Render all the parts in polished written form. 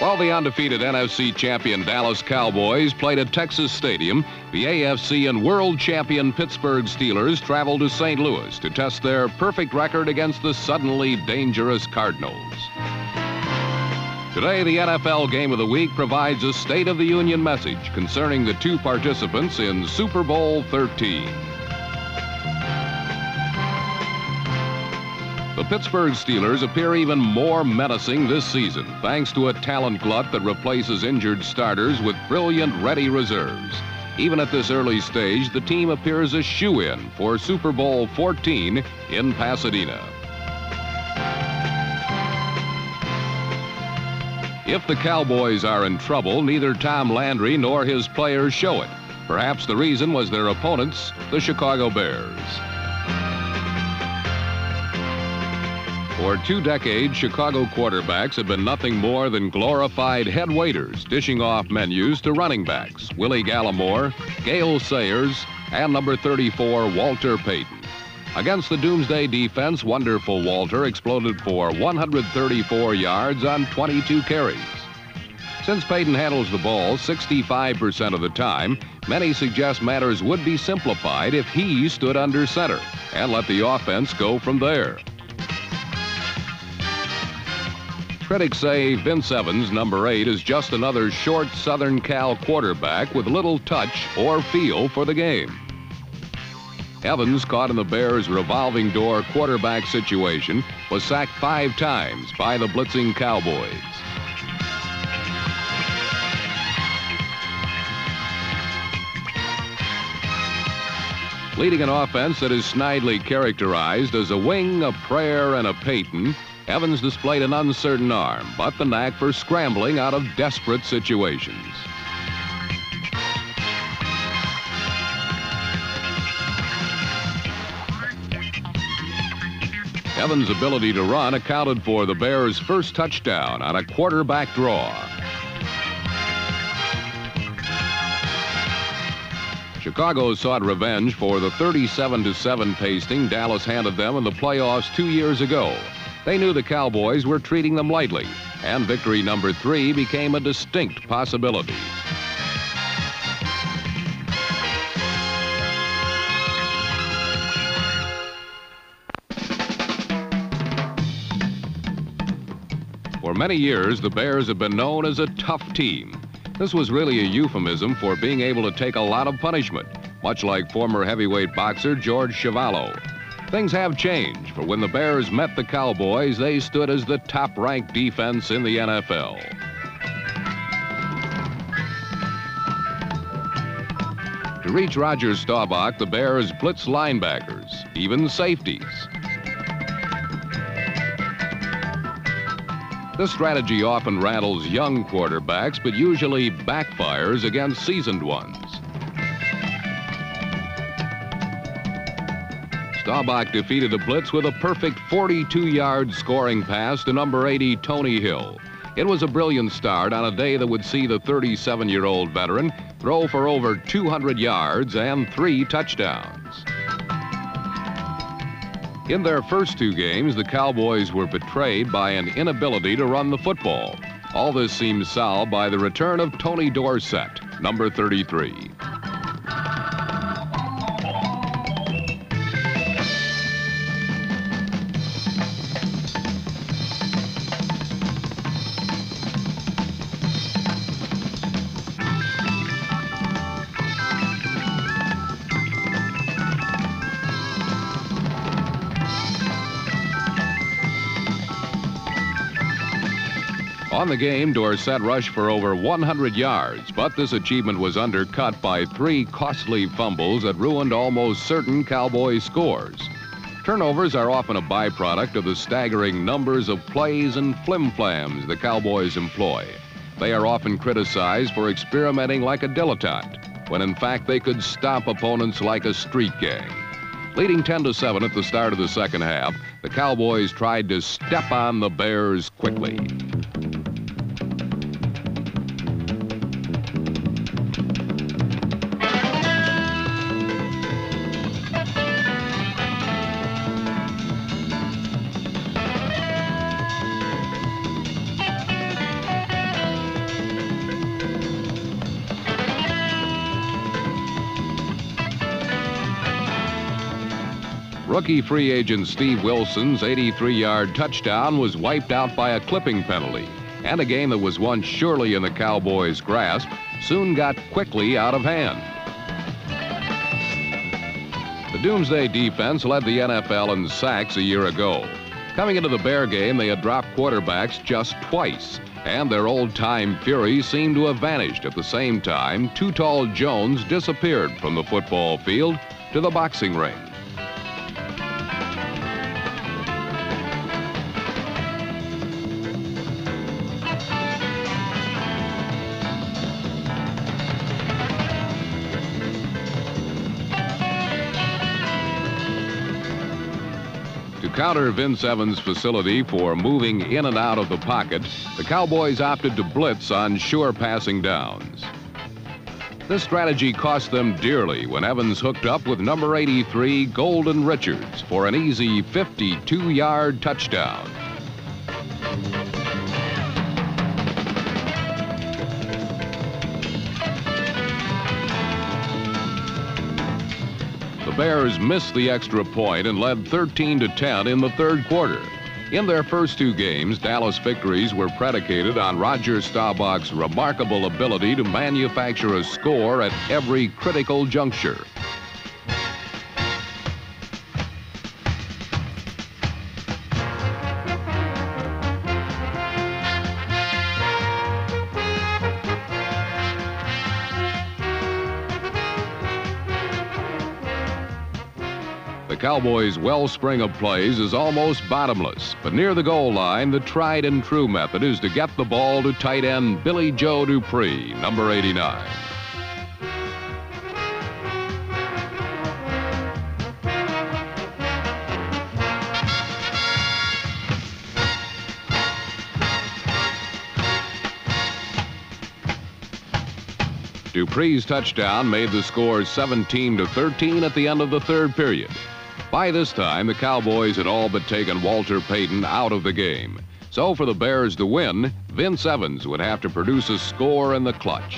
While the undefeated NFC champion Dallas Cowboys played at Texas Stadium, the AFC and world champion Pittsburgh Steelers traveled to St. Louis to test their perfect record against the suddenly dangerous Cardinals. Today, the NFL Game of the Week provides a State of the Union message concerning the two participants in Super Bowl 13. The Pittsburgh Steelers appear even more menacing this season, thanks to a talent glut that replaces injured starters with brilliant, ready reserves. Even at this early stage, the team appears a shoo-in for Super Bowl 14 in Pasadena. If the Cowboys are in trouble, neither Tom Landry nor his players show it. Perhaps the reason was their opponents, the Chicago Bears. For 2 decades, Chicago quarterbacks have been nothing more than glorified head waiters, dishing off menus to running backs, Willie Gallimore, Gale Sayers, and number 34, Walter Payton. Against the Doomsday defense, wonderful Walter exploded for 134 yards on 22 carries. Since Payton handles the ball 65% of the time, many suggest matters would be simplified if he stood under center and let the offense go from there. Critics say Vince Evans, number 8, is just another short Southern Cal quarterback with little touch or feel for the game. Evans, caught in the Bears' revolving door quarterback situation, was sacked 5 times by the blitzing Cowboys. Leading an offense that is snidely characterized as a wing, a prayer, and a Payton, Evans displayed an uncertain arm, but the knack for scrambling out of desperate situations. Evans' ability to run accounted for the Bears' first touchdown on a quarterback draw. Chicago sought revenge for the 37-7 pasting Dallas handed them in the playoffs 2 years ago. They knew the Cowboys were treating them lightly, and victory number 3 became a distinct possibility. For many years, the Bears have been known as a tough team. This was really a euphemism for being able to take a lot of punishment, much like former heavyweight boxer George Chuvalo. Things have changed, for when the Bears met the Cowboys, they stood as the top-ranked defense in the NFL. To reach Roger Staubach, the Bears blitz linebackers, even safeties. This strategy often rattles young quarterbacks, but usually backfires against seasoned ones. Staubach defeated the blitz with a perfect 42-yard scoring pass to number 80, Tony Hill. It was a brilliant start on a day that would see the 37-year-old veteran throw for over 200 yards and 3 touchdowns. In their first 2 games, the Cowboys were betrayed by an inability to run the football. All this seems solved by the return of Tony Dorsett, number 33. On the game, Dorsett rushed for over 100 yards, but this achievement was undercut by 3 costly fumbles that ruined almost certain Cowboys scores. Turnovers are often a byproduct of the staggering numbers of plays and flim-flams the Cowboys employ. They are often criticized for experimenting like a dilettante, when in fact they could stop opponents like a street gang. Leading 10-7 at the start of the second half, the Cowboys tried to step on the Bears quickly. Rookie free agent Steve Wilson's 83-yard touchdown was wiped out by a clipping penalty, and a game that was once surely in the Cowboys' grasp soon got quickly out of hand. The Doomsday defense led the NFL in sacks a year ago. Coming into the Bear game, they had dropped quarterbacks just twice, and their old-time fury seemed to have vanished at the same time Too Tall Jones disappeared from the football field to the boxing ring. To counter Vince Evans' facility for moving in and out of the pocket, the Cowboys opted to blitz on sure passing downs. This strategy cost them dearly when Evans hooked up with number 83, Golden Richards, for an easy 52-yard touchdown. The Bears missed the extra point and led 13-10 in the third quarter. In their first two games, Dallas victories were predicated on Roger Staubach's remarkable ability to manufacture a score at every critical juncture. The Cowboys' wellspring of plays is almost bottomless, but near the goal line, the tried and true method is to get the ball to tight end Billy Joe Dupree, number 89. Dupree's touchdown made the score 17-13 at the end of the third period. By this time, the Cowboys had all but taken Walter Payton out of the game. So for the Bears to win, Vince Evans would have to produce a score in the clutch.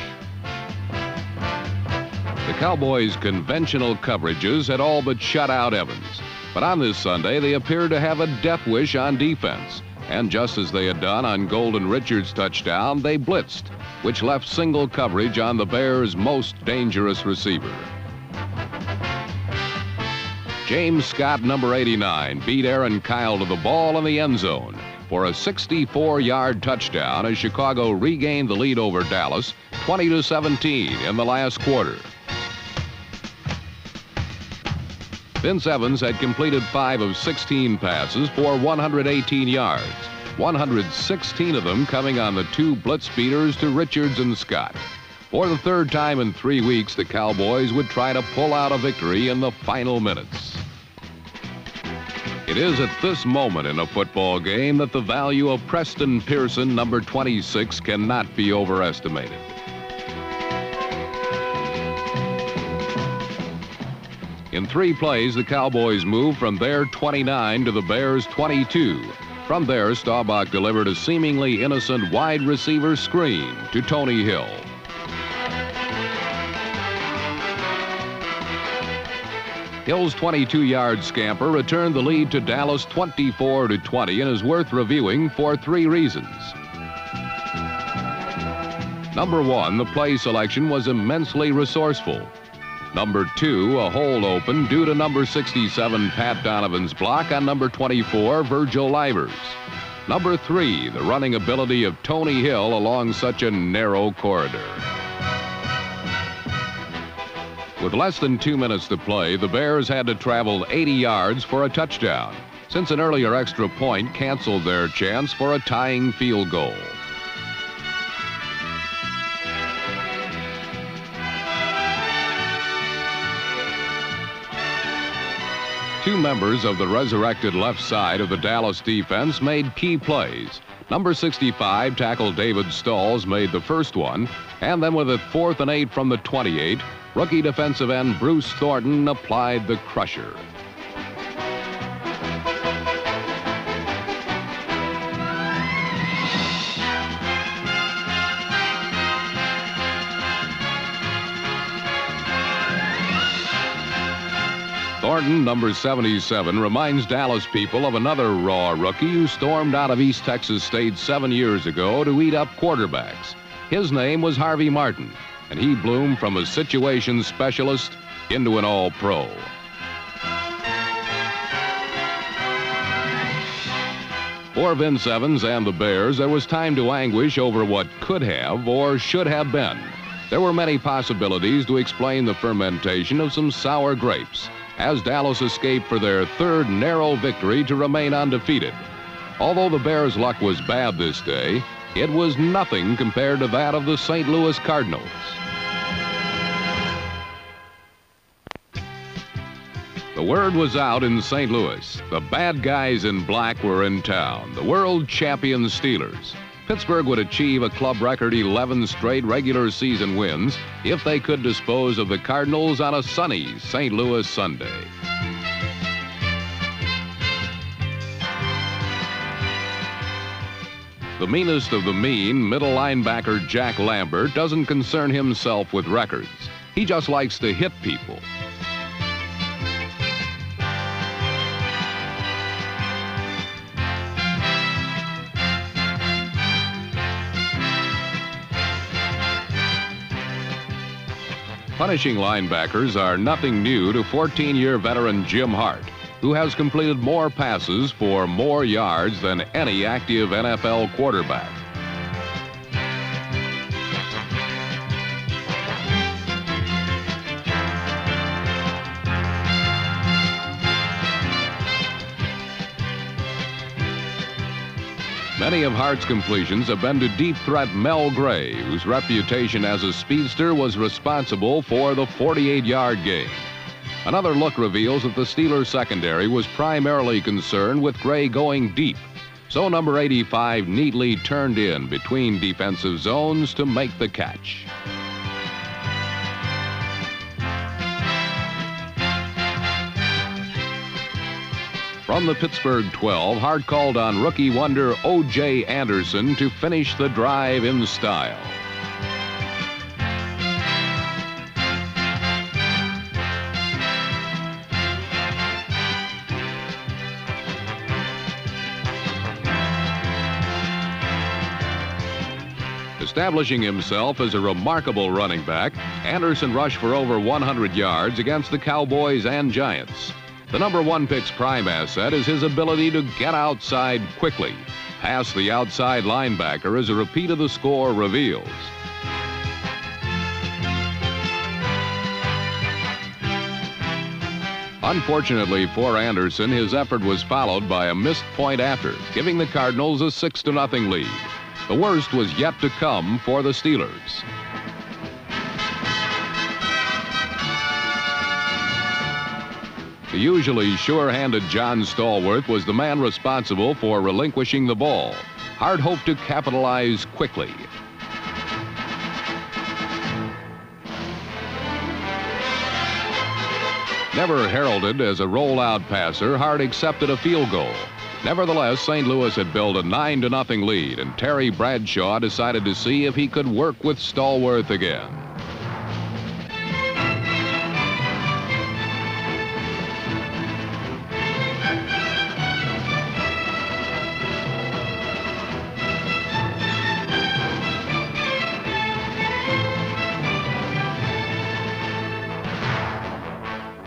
The Cowboys' conventional coverages had all but shut out Evans. But on this Sunday, they appeared to have a death wish on defense. And just as they had done on Golden Richards' touchdown, they blitzed, which left single coverage on the Bears' most dangerous receiver. James Scott, number 89, beat Aaron Kyle to the ball in the end zone for a 64-yard touchdown as Chicago regained the lead over Dallas 20-17 in the last quarter. Vince Evans had completed 5 of 16 passes for 118 yards, 116 of them coming on the 2 blitz beaters to Richards and Scott. For the third time in 3 weeks, the Cowboys would try to pull out a victory in the final minutes. It is at this moment in a football game that the value of Preston Pearson, number 26, cannot be overestimated. In 3 plays, the Cowboys moved from their 29 to the Bears' 22. From there, Staubach delivered a seemingly innocent wide receiver screen to Tony Hill. Hill's 22-yard scamper returned the lead to Dallas 24-20 and is worth reviewing for 3 reasons. Number 1, the play selection was immensely resourceful. Number 2, a hole open due to number 67 Pat Donovan's block on number 24 Virgil Livers. Number 3, the running ability of Tony Hill along such a narrow corridor. With less than 2 minutes to play, the Bears had to travel 80 yards for a touchdown, since an earlier extra point canceled their chance for a tying field goal. Two members of the resurrected left side of the Dallas defense made key plays. Number 65, tackle David Stalls, made the first one, and then with a 4th and 8 from the 28, rookie defensive end Bruce Thornton applied the crusher. Thornton, number 77, reminds Dallas people of another raw rookie who stormed out of East Texas State 7 years ago to eat up quarterbacks. His name was Harvey Martin, and he bloomed from a situations specialist into an all-pro. For Vince Evans and the Bears, there was time to anguish over what could have or should have been. There were many possibilities to explain the fermentation of some sour grapes, as Dallas escaped for their third narrow victory to remain undefeated. Although the Bears' luck was bad this day, it was nothing compared to that of the St. Louis Cardinals. The word was out in St. Louis. The bad guys in black were in town, the world champion Steelers. Pittsburgh would achieve a club record 11 straight regular season wins if they could dispose of the Cardinals on a sunny St. Louis Sunday. The meanest of the mean, middle linebacker Jack Lambert doesn't concern himself with records. He just likes to hit people. Punishing linebackers are nothing new to 14-year veteran Jim Hart, who has completed more passes for more yards than any active NFL quarterback. Many of Hart's completions have been to deep threat Mel Gray, whose reputation as a speedster was responsible for the 48-yard gain. Another look reveals that the Steelers secondary was primarily concerned with Gray going deep, so number 85 neatly turned in between defensive zones to make the catch. From the Pittsburgh 12, Hart called on rookie wonder O.J. Anderson to finish the drive in style. Establishing himself as a remarkable running back, Anderson rushed for over 100 yards against the Cowboys and Giants. The number 1 pick's prime asset is his ability to get outside quickly, past the outside linebacker, as a repeat of the score reveals. Unfortunately for Anderson, his effort was followed by a missed point after, giving the Cardinals a 6-0 lead. The worst was yet to come for the Steelers. The usually sure-handed John Stallworth was the man responsible for relinquishing the ball. Hart hoped to capitalize quickly. Never heralded as a rollout passer, Hart accepted a field goal. Nevertheless, St. Louis had built a 9-0 lead, and Terry Bradshaw decided to see if he could work with Stallworth again.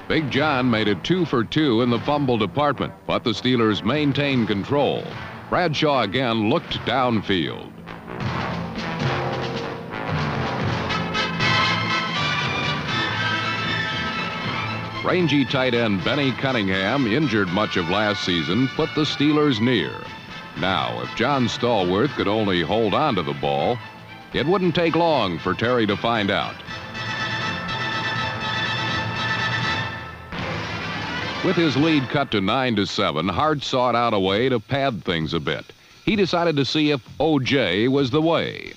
Big John made it 2 for 2 in the fumble department, but the Steelers maintained control. Bradshaw again looked downfield. Rangy tight end Benny Cunningham, injured much of last season, put the Steelers near. Now, if John Stallworth could only hold on to the ball, it wouldn't take long for Terry to find out. With his lead cut to 9-7, Hart sought out a way to pad things a bit. He decided to see if O.J. was the way.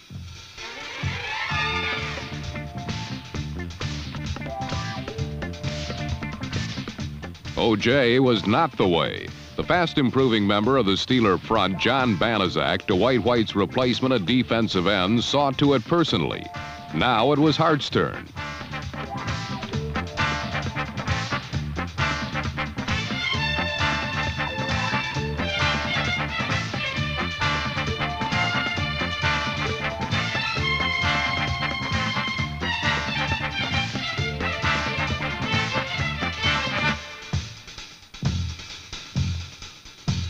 O.J. was not the way. The fast-improving member of the Steeler front, John Banaszak, Dwight White's replacement at defensive end, saw to it personally. Now it was Hart's turn.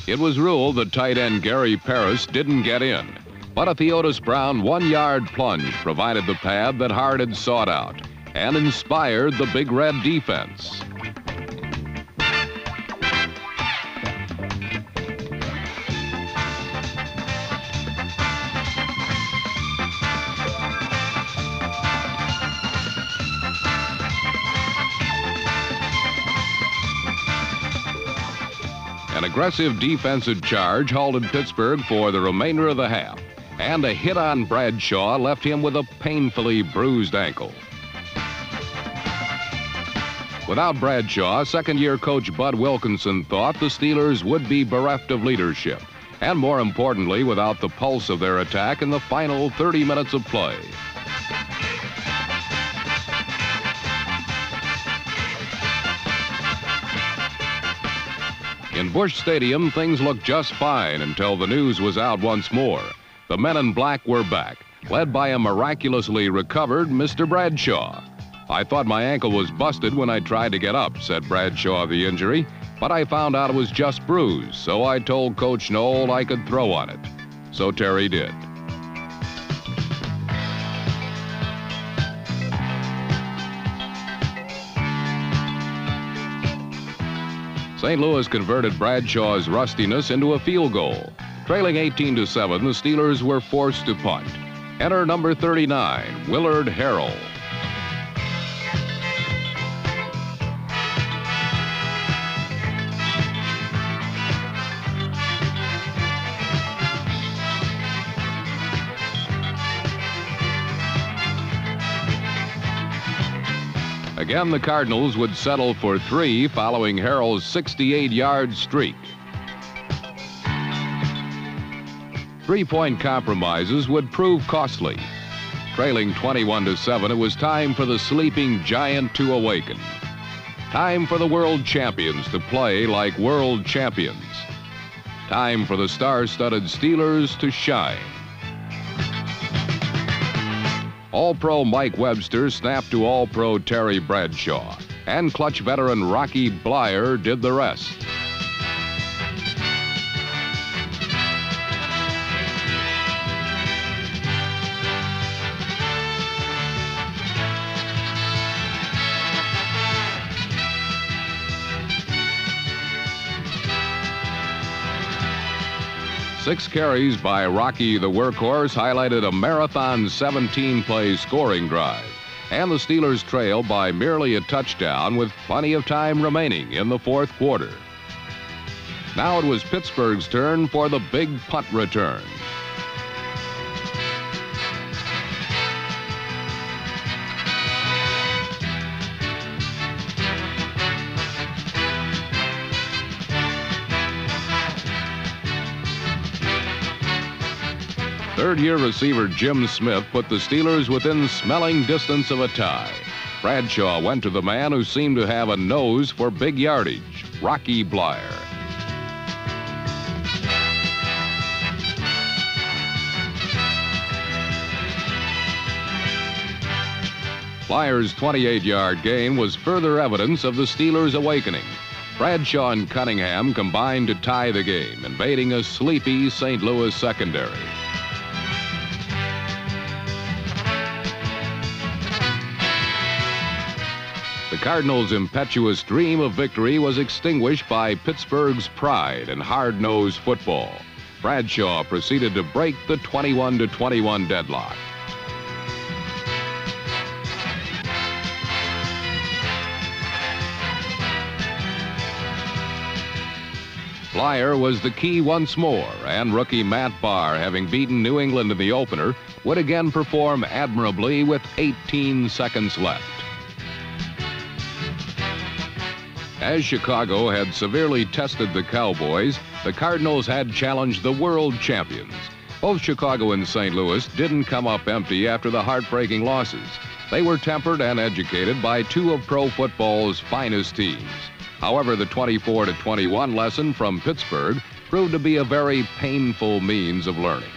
It was ruled that tight end Gary Paris didn't get in, but a Theodis Brown 1-yard plunge provided the pad that Hart had sought out and inspired the Big Red defense. An aggressive defensive charge halted Pittsburgh for the remainder of the half, and a hit on Bradshaw left him with a painfully bruised ankle. Without Bradshaw, second-year coach Bud Wilkinson thought the Steelers would be bereft of leadership, and more importantly, without the pulse of their attack in the final 30 minutes of play. In Busch Stadium, things looked just fine until the news was out once more. The men in black were back, led by a miraculously recovered Mr. Bradshaw. "I thought my ankle was busted when I tried to get up," said Bradshaw of the injury, "but I found out it was just bruised, so I told Coach Knoll I could throw on it." So Terry did. St. Louis converted Bradshaw's rustiness into a field goal. Trailing 18-7, the Steelers were forced to punt. Enter number 39, Willard Harrell. Again, the Cardinals would settle for 3 following Harrell's 68-yard streak. 3-point compromises would prove costly. Trailing 21-7, it was time for the sleeping giant to awaken. Time for the world champions to play like world champions. Time for the star-studded Steelers to shine. All-Pro Mike Webster snapped to All-Pro Terry Bradshaw, and clutch veteran Rocky Bleier did the rest. Six carries by Rocky the Workhorse highlighted a marathon 17-play scoring drive, and the Steelers trail by merely a touchdown with plenty of time remaining in the fourth quarter. Now it was Pittsburgh's turn for the big punt return. Third-year receiver Jim Smith put the Steelers within smelling distance of a tie. Bradshaw went to the man who seemed to have a nose for big yardage, Rocky Bleier. Bleier's 28-yard gain was further evidence of the Steelers' awakening. Bradshaw and Cunningham combined to tie the game, invading a sleepy St. Louis secondary. The Cardinals' impetuous dream of victory was extinguished by Pittsburgh's pride and hard-nosed football. Bradshaw proceeded to break the 21-21 deadlock. Bleier was the key once more, and rookie Matt Barr, having beaten New England in the opener, would again perform admirably with 18 seconds left. As Chicago had severely tested the Cowboys, the Cardinals had challenged the world champions. Both Chicago and St. Louis didn't come up empty after the heartbreaking losses. They were tempered and educated by two of pro football's finest teams. However, the 24-21 lesson from Pittsburgh proved to be a very painful means of learning.